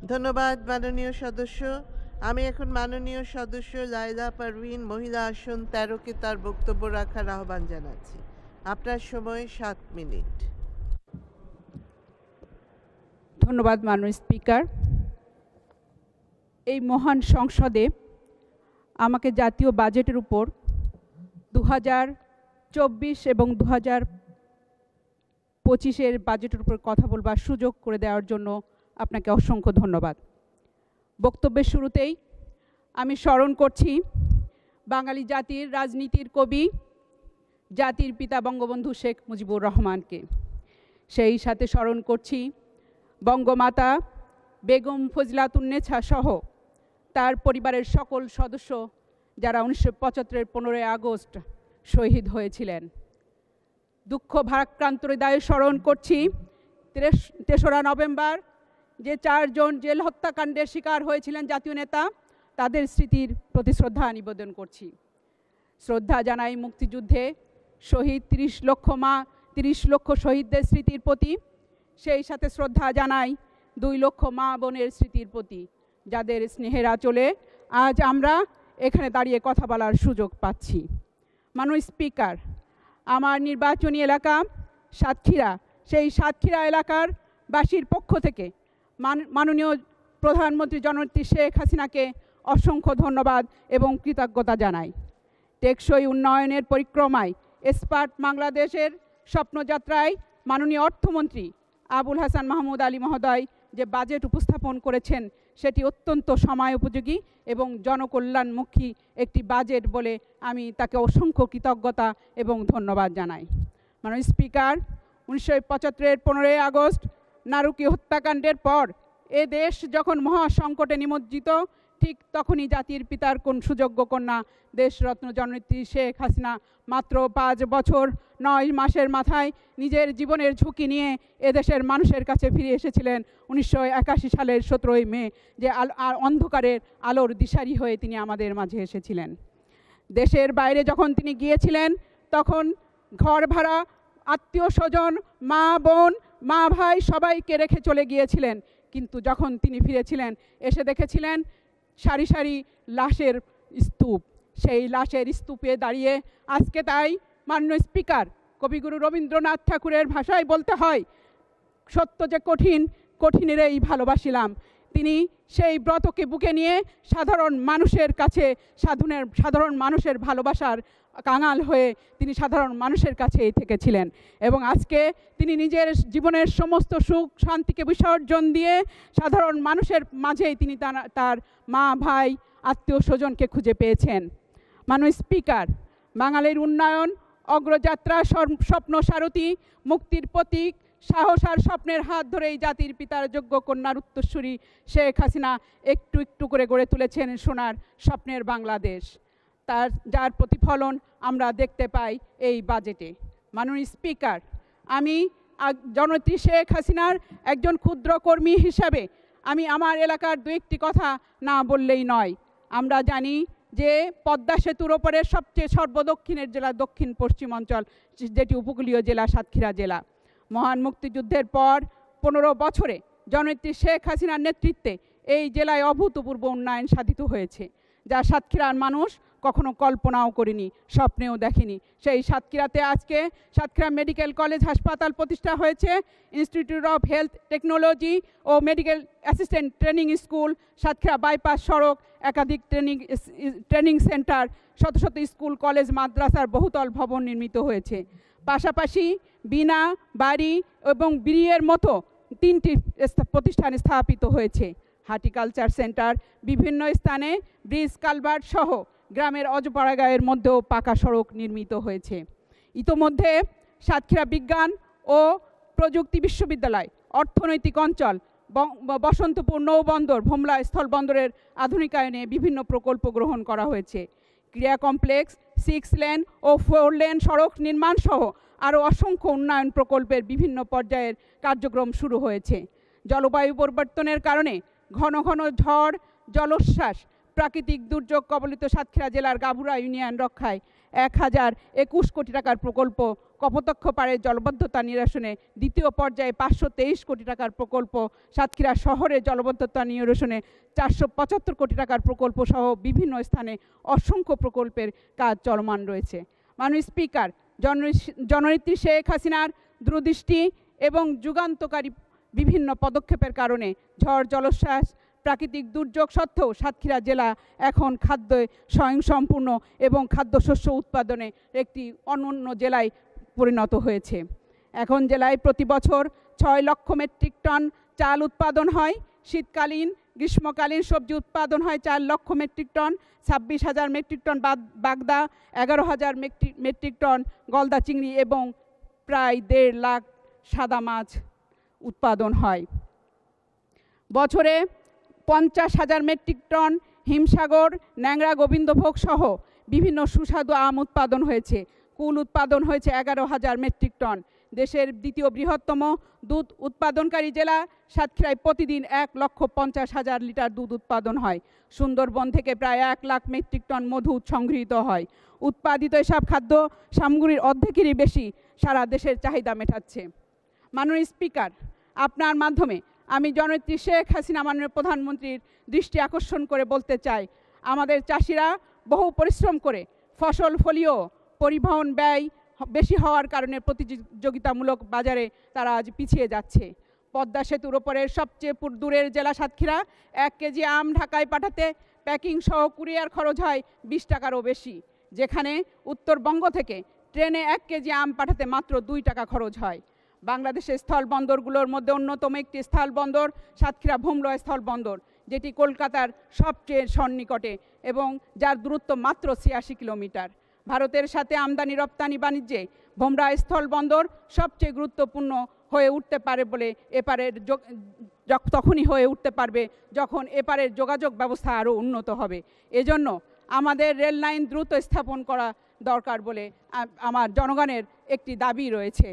ধন্যবাদ মাননীয় সদস্য। আমি এখন মাননীয় সদস্য লায়লা পারভীন মহিলা আসন 13কে তার বক্তব্য রাখার আহ্বান জানাচ্ছি। আপনার সময় 7 মিনিট। ধন্যবাদ মাননীয় স্পিকার। এই মহান সংসদে আমাকে জাতীয় বাজেটের উপর 2024 এবং 2025-এর বাজেটের উপর কথা বলবার সুযোগ করে দেওয়ার জন্য আপনাকে অসংখ্য ধন্যবাদ। বক্তব্যের শুরুতেই আমি স্মরণ করছি বাঙালি জাতির রাজনীতির কবি, জাতির পিতা বঙ্গবন্ধু শেখ মুজিবুর রহমানকে। সেই সাথে স্মরণ করছি বঙ্গমাতা বেগম ফজিলাতুন্নেছা সহ তার পরিবারের সকল সদস্য যারা 1975-এর 15ই আগস্ট শহীদ হয়েছিলেন। দুঃখ ভারাক্রান্ত হৃদয়ে স্মরণ করছি 3রা নভেম্বর যে 4 জন জেল হত্যাকাণ্ডের শিকার হয়েছিলেন জাতীয় নেতা, তাদের স্মৃতির প্রতি শ্রদ্ধা নিবেদন করছি। শ্রদ্ধা জানাই মুক্তিযুদ্ধে শহীদ 30 লক্ষ শহীদদের স্মৃতির প্রতি। সেই সাথে শ্রদ্ধা জানাই 2 লক্ষ মা বোনের স্মৃতির প্রতি, যাদের স্নেহের আঁচলে আজ আমরা এখানে দাঁড়িয়ে কথা বলার সুযোগ পাচ্ছি। মাননীয় স্পিকার, আমার নির্বাচনী এলাকা সাতক্ষীরা, সেই সাতক্ষীরা এলাকার বাসীর পক্ষ থেকে মাননীয় প্রধানমন্ত্রী জননেত্রী শেখ হাসিনাকে অসংখ্য ধন্যবাদ এবং কৃতজ্ঞতা জানাই। টেকসই উন্নয়নের পরিক্রমায় স্মার্ট বাংলাদেশের স্বপ্নযাত্রায় মাননীয় অর্থমন্ত্রী আবুল হাসান মাহমুদ আলী মহোদয় যে বাজেট উপস্থাপন করেছেন, সেটি অত্যন্ত সময় উপযোগী এবং জনকল্যাণমুখী একটি বাজেট বলে আমি তাকে অসংখ্য কৃতজ্ঞতা এবং ধন্যবাদ জানাই। মাননীয় স্পিকার, 1975-এর 15ই আগস্ট নারকীয় হত্যাকাণ্ডের পর এ দেশ যখন মহাসংকটে নিমজ্জিত, ঠিক তখনই জাতির পিতার কোন সুযোগ্য কন্যা দেশরত্ন জননেত্রী শেখ হাসিনা মাত্র 5 বছর 9 মাসের মাথায় নিজের জীবনের ঝুঁকি নিয়ে এদেশের মানুষের কাছে ফিরে এসেছিলেন 1981 সালের 17ই মে, যে অন্ধকারের আলোর দিশারি হয়ে তিনি আমাদের মাঝে এসেছিলেন। দেশের বাইরে যখন তিনি গিয়েছিলেন, তখন ঘর ভাড়া, আত্মীয় স্বজন, মা বোন, মা ভাই সবাইকে রেখে চলে গিয়েছিলেন। কিন্তু যখন তিনি ফিরেছিলেন, এসে দেখেছিলেন সারি সারি লাশের স্তূপ। সেই লাশের স্তূপে দাঁড়িয়ে আজকে তাই মাননীয় স্পিকার, কবিগুরু রবীন্দ্রনাথ ঠাকুরের ভাষায় বলতে হয়, সত্য যে কঠিন, কঠিনের এই ভালোবাসিলাম। তিনি সেই ব্রতকে বুকে নিয়ে সাধারণ মানুষের কাছে সাধারণ মানুষের ভালোবাসার কাঙাল হয়ে তিনি সাধারণ মানুষের কাছেই থেকেছিলেন। এবং আজকে তিনি নিজের জীবনের সমস্ত সুখ শান্তিকে বিসর্জন দিয়ে সাধারণ মানুষের মাঝেই তিনি তার মা ভাই আত্মীয় স্বজনকে খুঁজে পেয়েছেন। মাননীয় স্পিকার, বাঙালির উন্নয়ন অগ্রযাত্রা স্বপ্ন সারথী, মুক্তির প্রতীক, সাহস আর স্বপ্নের হাত ধরেই জাতির পিতার যোগ্য কন্যার উত্তরসূরি শেখ হাসিনা একটু একটু করে গড়ে তুলেছেন সোনার স্বপ্নের বাংলাদেশ, যার প্রতিফলন আমরা দেখতে পাই এই বাজেটে। মাননীয় স্পিকার, আমি জননেত্রী শেখ হাসিনার একজন ক্ষুদ্র কর্মী হিসাবে আমি আমার এলাকার 2-1টি কথা না বললেই নয়। আমরা জানি যে পদ্মা সেতুর ওপরে সবচেয়ে সর্বদক্ষিণের জেলা দক্ষিণ পশ্চিমাঞ্চল, যেটি উপকূলীয় জেলা সাতক্ষীরা জেলা। মহান মুক্তিযুদ্ধের পর 15 বছরে জননেত্রী শেখ হাসিনার নেতৃত্বে এই জেলায় অভূতপূর্ব উন্নয়ন সাধিত হয়েছে, যা সাতক্ষীরার মানুষ কখনো কল্পনাও করেনি, স্বপ্নেও দেখেনি। সেই সাতক্ষীরাতে আজকে সাতক্ষীরা মেডিকেল কলেজ হাসপাতাল প্রতিষ্ঠা হয়েছে, ইনস্টিটিউট অফ হেলথ টেকনোলজি ও medical assistant training school, Satkhira bypass সড়ক, একাধিক ট্রেনিং সেন্টার, শত শত স্কুল কলেজ মাদ্রাসার বহুতল ভবন নির্মিত হয়েছে। পাশাপাশি বিনা, বাড়ি এবং বিড়িয়ের মতো 3টি প্রতিষ্ঠান স্থাপিত হয়েছে। হর্টিকালচার সেন্টার, বিভিন্ন স্থানে ব্রিজ কালভার্ট সহ গ্রামের অজপাড়াগাঁয়ের মধ্যেও পাকা সড়ক নির্মিত হয়েছে। ইতোমধ্যে সাতক্ষীরা বিজ্ঞান ও প্রযুক্তি বিশ্ববিদ্যালয়, অর্থনৈতিক অঞ্চল, বসন্তপুর নৌবন্দর, ভোমলা স্থলবন্দরের আধুনিকায়নে বিভিন্ন প্রকল্প গ্রহণ করা হয়েছে। ক্রীড়া কমপ্লেক্স, 6 লেন ও 4 লেন সড়ক নির্মাণ সহ আরও অসংখ্য উন্নয়ন প্রকল্পের বিভিন্ন পর্যায়ের কার্যক্রম শুরু হয়েছে। জলবায়ু পরিবর্তনের কারণে ঘন ঘন ঝড়, জলোচ্ছ্বাস, প্রাকৃতিক দুর্যোগ কবলিত সাতক্ষীরা জেলার গাভুরা ইউনিয়ন রক্ষায় 1021 কোটি টাকার প্রকল্প, কপোতাক্ষ পাড়ের জলবদ্ধতা নিরসনে দ্বিতীয় পর্যায়ে 523 কোটি টাকার প্রকল্প, সাতক্ষীরা শহরে জলবদ্ধতা নিরসনে 475 কোটি টাকার প্রকল্প সহ বিভিন্ন স্থানে অসংখ্য প্রকল্পের কাজ চলমান রয়েছে। মাননীয় স্পিকার, জননেত্রী শেখ হাসিনার দূরদৃষ্টি এবং যুগান্তকারী বিভিন্ন পদক্ষেপের কারণে ঝড় জলোচ্ছ্বাস প্রাকৃতিক দুর্যোগ সত্ত্বেও সাতক্ষীরা জেলা এখন খাদ্যে স্বয়ংসম্পূর্ণ এবং খাদ্যশস্য উৎপাদনে একটি অনন্য জেলায় পরিণত হয়েছে। এখন জেলায় প্রতি বছর 6 লক্ষ মেট্রিক টন চাল উৎপাদন হয়। শীতকালীন গ্রীষ্মকালীন সবজি উৎপাদন হয় 4 লক্ষ মেট্রিক টন, 26,000 মেট্রিক টন বাগদা, 11,000 মেট্রিক টন গলদা চিংড়ি এবং প্রায় 1.5 লাখ সাদা মাছ উৎপাদন হয়। বছরে 50,000 মেট্রিক টন হিমসাগর, ন্যাংরা, গোবিন্দভোগ সহ বিভিন্ন সুস্বাদু আম উৎপাদন হয়েছে। কুল উৎপাদন হয়েছে 11,000 মেট্রিক টন। দেশের দ্বিতীয় বৃহত্তম দুধ উৎপাদনকারী জেলা সাতক্ষীরায় প্রতিদিন 1,50,000 লিটার দুধ উৎপাদন হয়। সুন্দরবন থেকে প্রায় 1 লাখ মেট্রিক টন মধু সংগৃহীত হয়। উৎপাদিত এসব খাদ্য সামগ্রীর অর্ধেকেরই বেশি সারা দেশের চাহিদা মেটাচ্ছে। মাননীয় স্পিকার, আপনার মাধ্যমে আমি জননেত্রী শেখ হাসিনা মাননীয় প্রধানমন্ত্রীর দৃষ্টি আকর্ষণ করে বলতে চাই, আমাদের চাষিরা বহু পরিশ্রম করে ফসল ফলিও পরিবহন ব্যয় বেশি হওয়ার কারণে প্রতিযোগিতামূলক বাজারে তারা আজ পিছিয়ে যাচ্ছে। পদ্মা সেতুর ওপরের সবচেয়ে দূরের জেলা সাতক্ষীরা 1 কেজি আম ঢাকায় পাঠাতে প্যাকিং সহ কুরিয়ার খরচ হয় 20 টাকারও বেশি, যেখানে উত্তরবঙ্গ থেকে ট্রেনে 1 কেজি আম পাঠাতে মাত্র 2 টাকা খরচ হয়। বাংলাদেশের স্থল বন্দরগুলোর মধ্যে অন্যতম একটি স্থল বন্দর সাতক্ষীরা ভোমরা স্থল বন্দর, যেটি কলকাতার সবচেয়ে সন্নিকটে এবং যার দূরত্ব মাত্র 86 কিলোমিটার। ভারতের সাথে আমদানি রপ্তানি বাণিজ্যে ভোমরা স্থল বন্দর সবচেয়ে গুরুত্বপূর্ণ হয়ে উঠতে পারে বলে এপারের তখনই হয়ে উঠতে পারবে যখন এপারের যোগাযোগ ব্যবস্থা আরও উন্নত হবে। এজন্য আমাদের রেল লাইন দ্রুত স্থাপন করা দরকার বলে আমার জনগণের একটি দাবি রয়েছে।